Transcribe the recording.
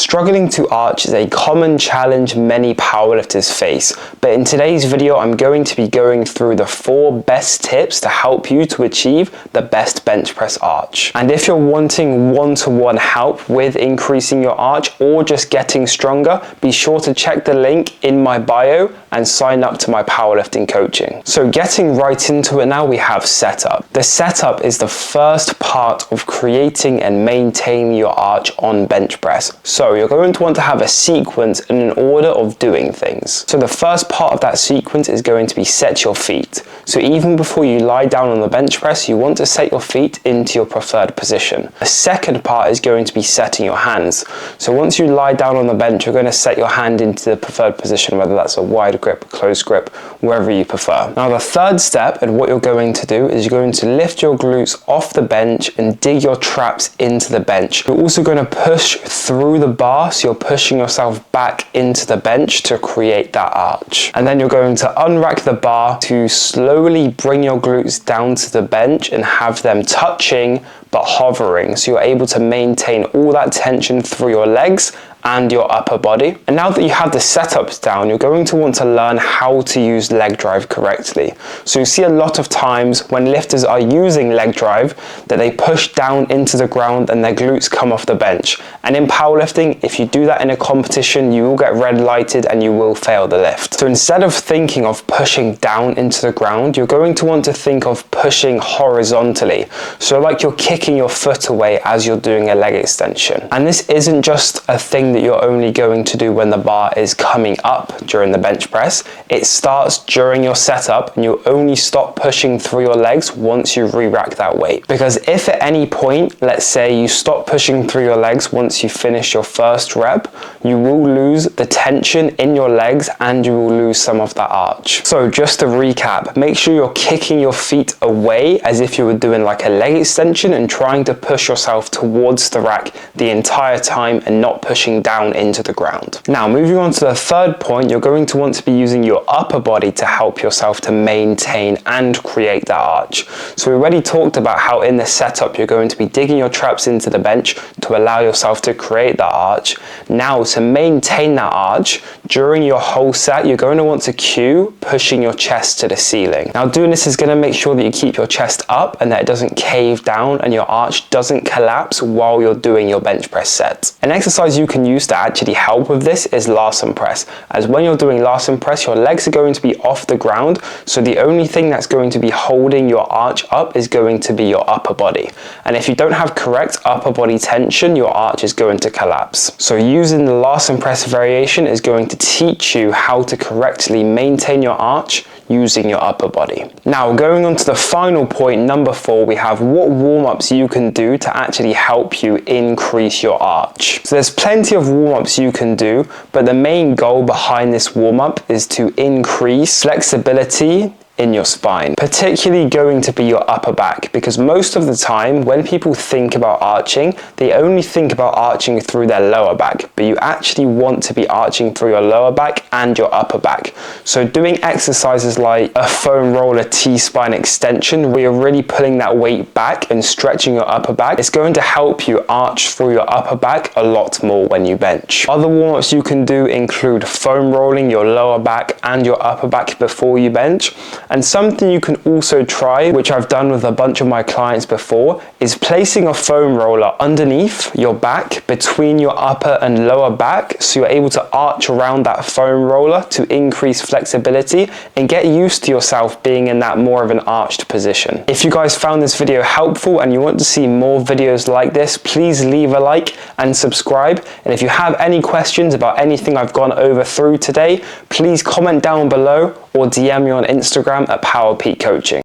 Struggling to arch is a common challenge many powerlifters face, but in today's video I'm going to be going through the 4 best tips to help you to achieve the best bench press arch. And if you're wanting one-to-one help with increasing your arch or just getting stronger, be sure to check the link in my bio and sign up to my powerlifting coaching. So getting right into it now, we have setup. The setup is the first part of creating and maintaining your arch on bench press. So you're going to want to have a sequence and an order of doing things. So the first part of that sequence is going to be set your feet. So even before you lie down on the bench press, you want to set your feet into your preferred position. The second part is going to be setting your hands. So once you lie down on the bench, you're going to set your hand into the preferred position, whether that's a wide grip, close grip, wherever you prefer. Now the third step and what you're going to do is you're going to lift your glutes off the bench and dig your traps into the bench. You're also going to push through the bar, so you're pushing yourself back into the bench to create that arch. And then you're going to unrack the bar to slowly bring your glutes down to the bench and have them touching but hovering, so you're able to maintain all that tension through your legs and your upper body. And now that you have the setups down, you're going to want to learn how to use leg drive correctly. So you see a lot of times when lifters are using leg drive that they push down into the ground and their glutes come off the bench. And in powerlifting, if you do that in a competition, you will get red lighted and you will fail the lift. So instead of thinking of pushing down into the ground, you're going to want to think of pushing horizontally. So like you're kicking your foot away as you're doing a leg extension. And this isn't just a thing that you're only going to do when the bar is coming up during the bench press. It starts during your setup and you only stop pushing through your legs once you re-rack that weight. Because if at any point, let's say you stop pushing through your legs once you finish your first rep, you will lose the tension in your legs and you will lose some of that arch. So just to recap, make sure you're kicking your feet away as if you were doing like a leg extension and trying to push yourself towards the rack the entire time and not pushing down into the ground. Now moving on to the third point, you're going to want to be using your upper body to help yourself to maintain and create that arch. So we already talked about how in the setup you're going to be digging your traps into the bench to allow yourself to create that arch. Now to maintain that arch, during your whole set, you're going to want to cue pushing your chest to the ceiling. Now doing this is going to make sure that you keep your chest up and that it doesn't cave down and your arch doesn't collapse while you're doing your bench press set. An exercise you can use to actually help with this is Larsen press, as when you're doing Larsen press, your legs are going to be off the ground, so the only thing that's going to be holding your arch up is going to be your upper body. And if you don't have correct upper body tension, your arch is going to collapse. So using the Larsen press variation is going to teach you how to correctly maintain your arch using your upper body. Now going on to the final point, number 4, we have what warm-ups you can do to actually help you increase your arch. So there's plenty of warm-ups you can do, but the main goal behind this warm-up is to increase flexibility in your spine, particularly going to be your upper back, because most of the time when people think about arching, they only think about arching through their lower back, but you actually want to be arching through your lower back and your upper back. So doing exercises like a foam roller T-spine extension, where you're really pulling that weight back and stretching your upper back, it's going to help you arch through your upper back a lot more when you bench. Other warm-ups you can do include foam rolling your lower back and your upper back before you bench. And something you can also try, which I've done with a bunch of my clients before, is placing a foam roller underneath your back between your upper and lower back, so you're able to arch around that foam roller to increase flexibility and get used to yourself being in that more of an arched position. If you guys found this video helpful and you want to see more videos like this, please leave a like and subscribe. And if you have any questions about anything I've gone over through today, please comment down below or DM me on Instagram at PowerPeak Coaching.